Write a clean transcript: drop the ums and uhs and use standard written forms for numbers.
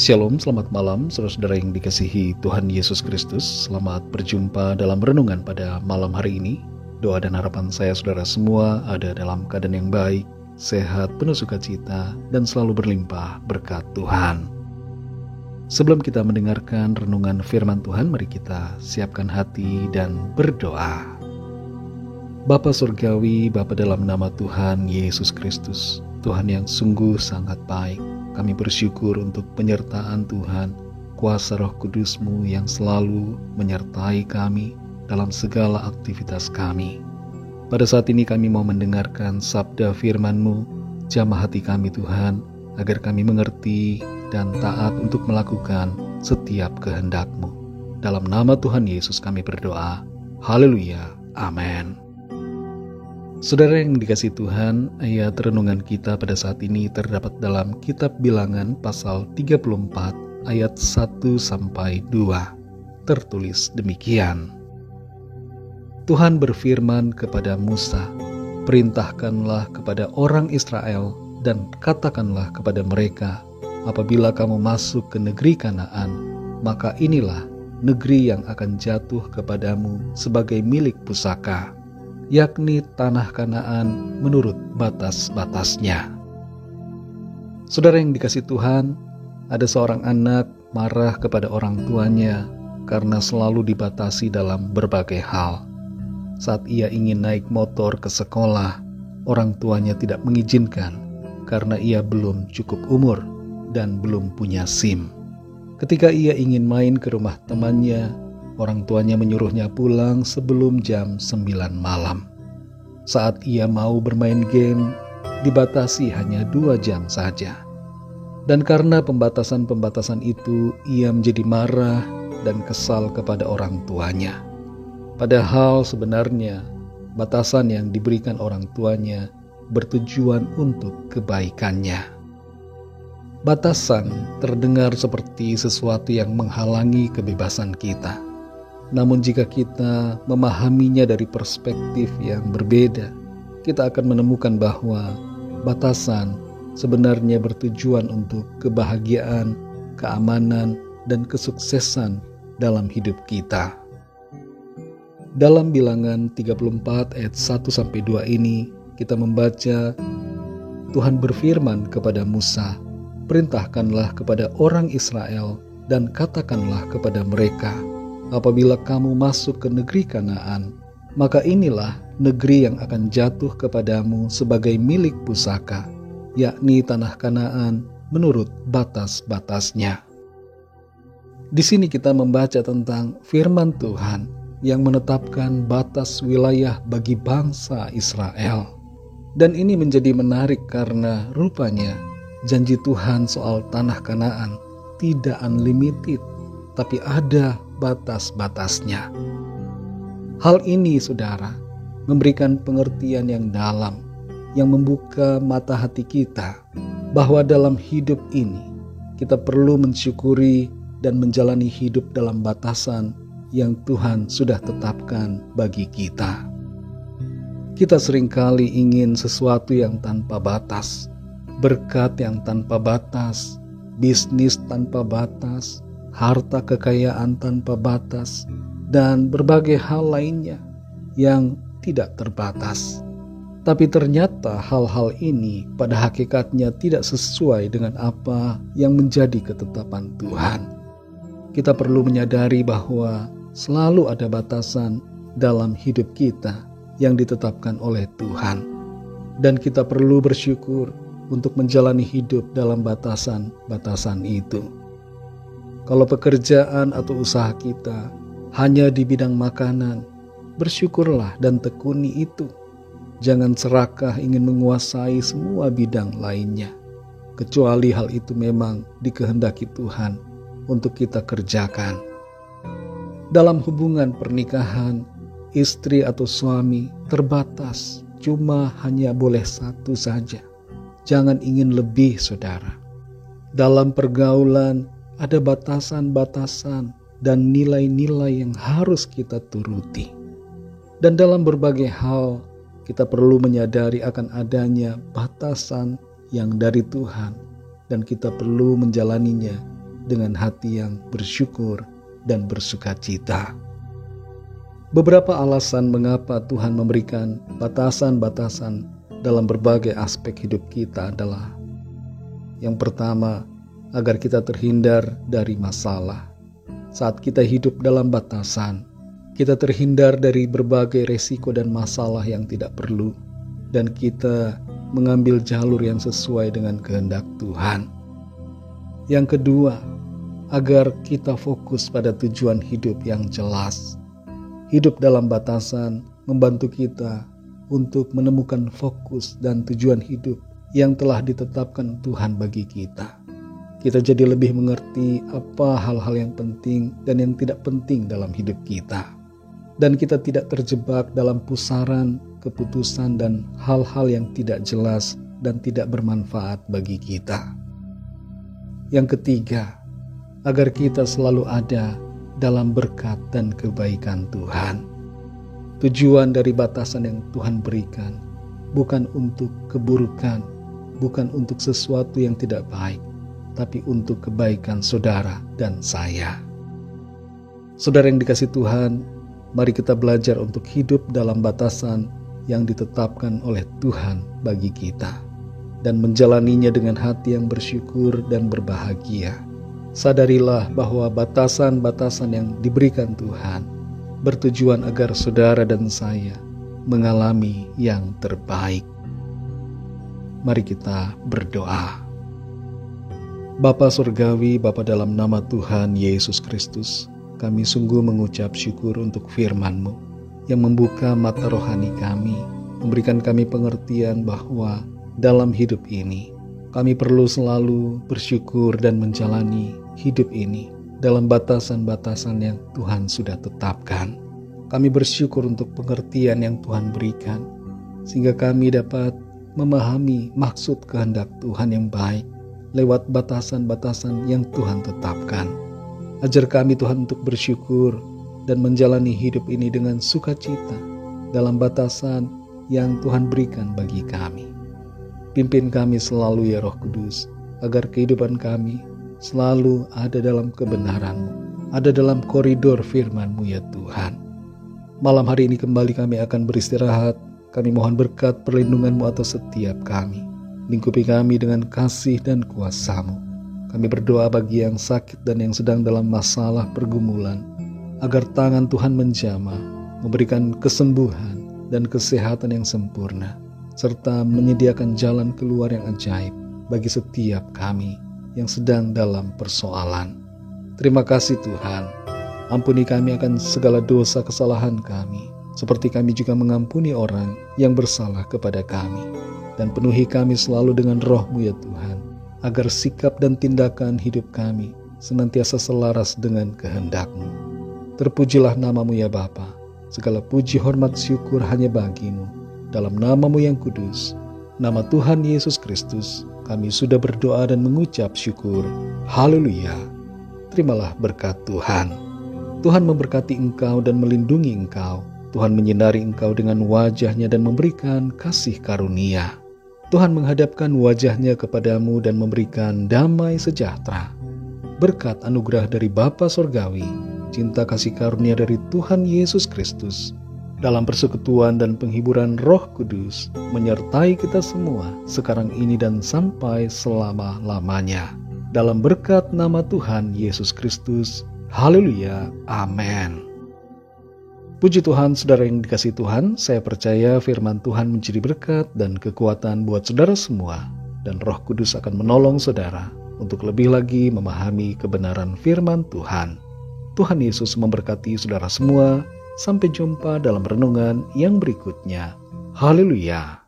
Shalom, selamat malam saudara-saudara yang dikasihi Tuhan Yesus Kristus. Selamat berjumpa dalam renungan pada malam hari ini. Doa dan harapan saya saudara semua ada dalam keadaan yang baik, sehat, penuh sukacita, dan selalu berlimpah berkat Tuhan. Sebelum kita mendengarkan renungan firman Tuhan, mari kita siapkan hati dan berdoa. Bapa Surgawi, Bapa dalam nama Tuhan Yesus Kristus, Tuhan yang sungguh sangat baik. Kami bersyukur untuk penyertaan Tuhan, kuasa Roh Kudus-Mu yang selalu menyertai kami dalam segala aktivitas kami. Pada saat ini kami mau mendengarkan sabda firman-Mu, jamah hati kami Tuhan, agar kami mengerti dan taat untuk melakukan setiap kehendak-Mu. Dalam nama Tuhan Yesus kami berdoa. Haleluya. Amin. Saudara yang dikasihi Tuhan, ayat renungan kita pada saat ini terdapat dalam kitab Bilangan pasal 34 ayat 1-2. Tertulis demikian. Tuhan berfirman kepada Musa, "Perintahkanlah kepada orang Israel dan katakanlah kepada mereka, apabila kamu masuk ke negeri Kanaan, maka inilah negeri yang akan jatuh kepadamu sebagai milik pusaka, yakni tanah Kanaan menurut batas-batasnya." Saudara yang dikasihi Tuhan, ada seorang anak marah kepada orang tuanya karena selalu dibatasi dalam berbagai hal. Saat ia ingin naik motor ke sekolah, orang tuanya tidak mengizinkan karena ia belum cukup umur dan belum punya SIM. Ketika ia ingin main ke rumah temannya, orang tuanya menyuruhnya pulang sebelum jam 9 malam. Saat ia mau bermain game, dibatasi hanya 2 jam saja. Dan karena pembatasan-pembatasan itu, ia menjadi marah dan kesal kepada orang tuanya. Padahal sebenarnya, batasan yang diberikan orang tuanya bertujuan untuk kebaikannya. Batasan terdengar seperti sesuatu yang menghalangi kebebasan kita. Namun jika kita memahaminya dari perspektif yang berbeda, kita akan menemukan bahwa batasan sebenarnya bertujuan untuk kebahagiaan, keamanan, dan kesuksesan dalam hidup kita. Dalam Bilangan 34 ayat 1-2 ini, kita membaca Tuhan berfirman kepada Musa, "Perintahkanlah kepada orang Israel dan katakanlah kepada mereka, apabila kamu masuk ke negeri Kanaan, maka inilah negeri yang akan jatuh kepadamu sebagai milik pusaka, yakni tanah Kanaan menurut batas-batasnya." Di sini kita membaca tentang firman Tuhan yang menetapkan batas wilayah bagi bangsa Israel. Dan ini menjadi menarik karena rupanya janji Tuhan soal tanah Kanaan tidak unlimited, tapi ada batas-batasnya. Hal ini, saudara, memberikan pengertian yang dalam, yang membuka mata hati kita, bahwa dalam hidup ini, kita perlu mensyukuri dan menjalani hidup dalam batasan yang Tuhan sudah tetapkan bagi kita. Kita seringkali ingin sesuatu yang tanpa batas, berkat yang tanpa batas, bisnis tanpa batas, harta kekayaan tanpa batas, dan berbagai hal lainnya yang tidak terbatas. Tapi ternyata hal-hal ini pada hakikatnya tidak sesuai dengan apa yang menjadi ketetapan Tuhan. Kita perlu menyadari bahwa selalu ada batasan dalam hidup kita yang ditetapkan oleh Tuhan. Dan kita perlu bersyukur untuk menjalani hidup dalam batasan-batasan itu. Kalau pekerjaan atau usaha kita hanya di bidang makanan, bersyukurlah dan tekuni itu. Jangan serakah ingin menguasai semua bidang lainnya, kecuali hal itu memang dikehendaki Tuhan untuk kita kerjakan. Dalam hubungan pernikahan, istri atau suami terbatas, cuma hanya boleh satu saja. Jangan ingin lebih, saudara. Dalam pergaulan ada batasan-batasan dan nilai-nilai yang harus kita turuti. Dan dalam berbagai hal, kita perlu menyadari akan adanya batasan yang dari Tuhan, dan kita perlu menjalaninya dengan hati yang bersyukur dan bersukacita. Beberapa alasan mengapa Tuhan memberikan batasan-batasan dalam berbagai aspek hidup kita adalah: yang pertama, agar kita terhindar dari masalah. Saat kita hidup dalam batasan, kita terhindar dari berbagai resiko dan masalah yang tidak perlu, dan kita mengambil jalur yang sesuai dengan kehendak Tuhan. Yang kedua, agar kita fokus pada tujuan hidup yang jelas. Hidup dalam batasan membantu kita untuk menemukan fokus dan tujuan hidup yang telah ditetapkan Tuhan bagi kita. Kita jadi lebih mengerti apa hal-hal yang penting dan yang tidak penting dalam hidup kita. Dan kita tidak terjebak dalam pusaran, keputusan, dan hal-hal yang tidak jelas dan tidak bermanfaat bagi kita. Yang ketiga, agar kita selalu ada dalam berkat dan kebaikan Tuhan. Tujuan dari batasan yang Tuhan berikan bukan untuk keburukan, bukan untuk sesuatu yang tidak baik, tapi untuk kebaikan saudara dan saya. Saudara yang dikasihi Tuhan, mari kita belajar untuk hidup dalam batasan yang ditetapkan oleh Tuhan bagi kita dan menjalaninya dengan hati yang bersyukur dan berbahagia. Sadarilah bahwa batasan-batasan yang diberikan Tuhan bertujuan agar saudara dan saya mengalami yang terbaik. Mari kita berdoa. Bapa Surgawi, Bapa dalam nama Tuhan Yesus Kristus, kami sungguh mengucap syukur untuk firman-Mu yang membuka mata rohani kami, memberikan kami pengertian bahwa dalam hidup ini kami perlu selalu bersyukur dan menjalani hidup ini dalam batasan-batasan yang Tuhan sudah tetapkan. Kami bersyukur untuk pengertian yang Tuhan berikan, sehingga kami dapat memahami maksud kehendak Tuhan yang baik lewat batasan-batasan yang Tuhan tetapkan. Ajar kami Tuhan untuk bersyukur dan menjalani hidup ini dengan sukacita dalam batasan yang Tuhan berikan bagi kami. Pimpin kami selalu ya Roh Kudus, agar kehidupan kami selalu ada dalam kebenaran-Mu, ada dalam koridor firman-Mu ya Tuhan. Malam hari ini kembali kami akan beristirahat. Kami mohon berkat perlindungan-Mu atas setiap kami. Lingkupi kami dengan kasih dan kuasa-Mu. Kami berdoa bagi yang sakit dan yang sedang dalam masalah pergumulan, agar tangan Tuhan menjamah, memberikan kesembuhan dan kesehatan yang sempurna, serta menyediakan jalan keluar yang ajaib bagi setiap kami yang sedang dalam persoalan. Terima kasih Tuhan. Ampuni kami akan segala dosa kesalahan kami, seperti kami juga mengampuni orang yang bersalah kepada kami. Dan penuhi kami selalu dengan Roh-Mu ya Tuhan, agar sikap dan tindakan hidup kami senantiasa selaras dengan kehendak-Mu. Terpujilah nama-Mu ya Bapa. Segala puji, hormat, syukur hanya bagi-Mu. Dalam nama-Mu yang kudus, nama Tuhan Yesus Kristus, kami sudah berdoa dan mengucap syukur. Haleluya. Terimalah berkat Tuhan. Tuhan memberkati engkau dan melindungi engkau. Tuhan menyinari engkau dengan wajah-Nya dan memberikan kasih karunia. Tuhan menghadapkan wajah-Nya kepadamu dan memberikan damai sejahtera. Berkat anugerah dari Bapa Surgawi, cinta kasih karunia dari Tuhan Yesus Kristus, dalam persekutuan dan penghiburan Roh Kudus, menyertai kita semua sekarang ini dan sampai selama-lamanya. Dalam berkat nama Tuhan Yesus Kristus. Haleluya. Amin. Puji Tuhan, saudara yang dikasihi Tuhan, saya percaya firman Tuhan menjadi berkat dan kekuatan buat saudara semua, dan Roh Kudus akan menolong saudara untuk lebih lagi memahami kebenaran firman Tuhan. Tuhan Yesus memberkati saudara semua. Sampai jumpa dalam renungan yang berikutnya. Haleluya.